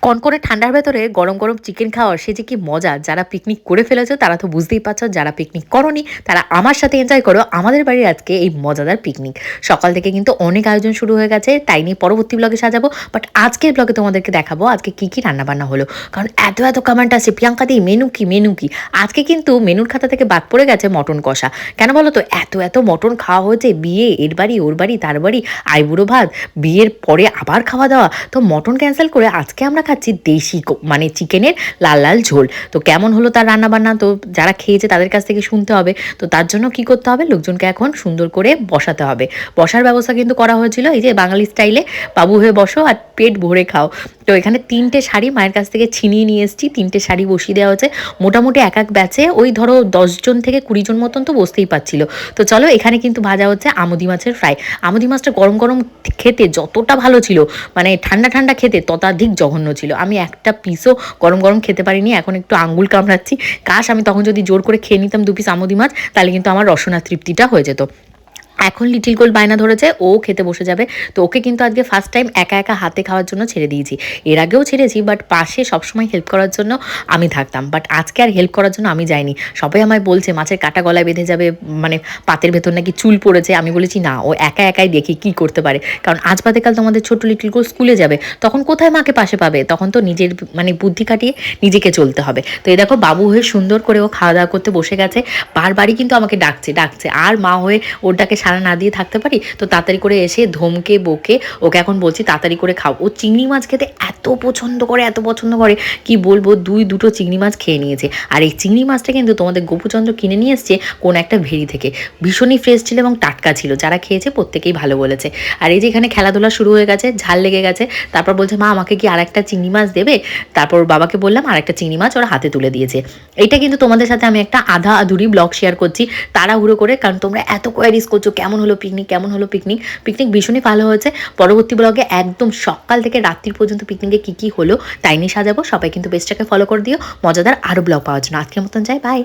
কনকনে ঠান্ডার ভেতরে গরম গরম চিকেন খাওয়ার সে যে কি মজা। যারা পিকনিক করে ফেলেছো তারা তো বুঝতেই পারছো, যারা পিকনিক করনি তারা আমার সাথে এনজয় করো আমাদের বাড়ির আজকে এই মজাদার পিকনিক। সকাল থেকে কিন্তু অনেক আয়োজন শুরু হয়ে গেছে, তাই নিয়ে পরবর্তী ব্লগে সাজাবো। বাট আজকের ব্লগে তোমাদেরকে দেখাবো আজকে কি কি রান্নাবান্না হলো, কারণ এত এত কমেন্ট আছে প্রিয়াঙ্কা দি মেনু কি মেনু কি। আজকে কিন্তু মেনুর খাতা থেকে বাদ পড়ে গেছে মটন কষা। কেন বলো তো, এত এত মটন খাওয়া হয়েছে, বিয়ে এর বাড়ি ওর বাড়ি তার বাড়ি, আইবুড়ো ভাত, বিয়ের পরে আবার খাওয়া দাওয়া, তো মটন ক্যান্সেল করে আজকে আমরা খাচ্ছি দেশি মানে চিকেনের লাল লাল ঝোল। তো কেমন হলো তার রান্নাবান্না, তো যারা খেয়েছে তাদের কাছ থেকে শুনতে হবে। তো তার জন্য কি করতে হবে, লোকজনকে এখন সুন্দর করে বসাতে হবে। বসার ব্যবস্থা কিন্তু করা হয়েছিল এই যে বাঙালি স্টাইলে, বাবু হয়ে বসো আর পেট ভরে খাও। তো এখানে 3টে শাড়ি মায়ের কাছ থেকে ছিনিয়ে নিয়ে এসেছি, 3টে শাড়ি বসিয়ে দেওয়া হয়েছে। মোটামুটি এক এক ব্যাচে ওই ধরো 10জন থেকে 20জন মতন তো বসতেই পারছিল। তো চলো, এখানে কিন্তু ভাজা হচ্ছে আমুদি মাছের ফ্রাই। আমুদি মাছটা গরম গরম খেতে যতটা ভালো ছিল, মানে ঠান্ডা ঠান্ডা খেতে ততাধিক জঘন্য ছিল। আমি একটা পিসও গরম গরম খেতে পারিনি, এখন একটু আঙ্গুল কামড়াচ্ছি। কাশ আমি তখন যদি জোর করে খেয়ে নিতাম 2 পিস আমুদি মাছ, তাহলে কিন্তু আমার রসনা তৃপ্তিটা হয়ে যেত। এখন লিটিল গোল্ড বায়না ধরেছে ও খেতে বসে যাবে। তো ওকে কিন্তু আজকে ফার্স্ট টাইম একা একা হাতে খাওয়ার জন্য ছেড়ে দিয়েছি। এর আগেও ছেড়েছি, বাট পাশে সবসময় হেল্প করার জন্য আমি থাকতাম, বাট আজকে আর হেল্প করার জন্য আমি যাইনি। সবাই আমায় বলছে মাছের কাটা গলায় বেঁধে যাবে, মানে পাতের ভেতর নাকি চুল পড়েছে। আমি বলেছি না, ও একা একাই দেখি কি করতে পারে, কারণ আজ বাদে কাল তোমাদের ছোট লিটিল গোল্ড স্কুলে যাবে, তখন কোথায় মাকে পাশে পাবে, তখন তো নিজের মানে বুদ্ধি খাটিয়ে নিজেকে চলতে হবে। তো এই দেখো বাবু হয়ে সুন্দর করে ও খাওয়া দাওয়া করতে বসে গেছে। বারবারই কিন্তু আমাকে ডাকছে ডাকছে, আর মা হয়ে ওর ডাকে সাড়া না দিয়ে থাকতে পারি। তো তাড়াতাড়ি করে এসে ধমকে বকে ওকে এখন বলছি তাড়াতাড়ি করে খাও। ও চিংড়ি মাছ খেতে এত পছন্দ করে এত পছন্দ করে, কি বলবো, দুটো চিংড়ি মাছ খেয়ে নিয়েছে। আর এই চিংড়ি মাছটা কিন্তু তোমাদের গোপুচন্দ্র কিনে নিয়ে এসছে কোন একটা ভেড়ি থেকে, ভীষণই ফ্রেশ ছিল এবং টাটকা ছিল। যারা খেয়েছে প্রত্যেকেই ভালো বলেছে। আর এই যে এখানে খেলাধুলা শুরু হয়ে গেছে, ঝাল লেগে গেছে। তারপর বলছে মা আমাকে কি আর একটা চিংড়ি মাছ দেবে। তারপর বাবাকে বললাম আর একটা চিংড়ি মাছ ওরা হাতে তুলে দিয়েছে। এইটা কিন্তু তোমাদের সাথে আমি একটা আধা আধুরি ব্লগ শেয়ার করছি তাড়াহুড়ো করে, কারণ তোমরা এত কোয়ারিজ করছো কেমন হলো পিকনিক কেমন হলো পিকনিক। পিকনিক ভীষণই ভালো হয়েছে। পরবর্তী ব্লগে একদম সকাল থেকে রাত্রির পর্যন্ত পিকনিকে কী কী হলো তাই নিয়ে সাজাবো। সবাই কিন্তু পেজটাকে ফলো করে দিও মজাদার আরও ব্লগ পাওয়ার জন্য। আজকের মতন যাই, বাই।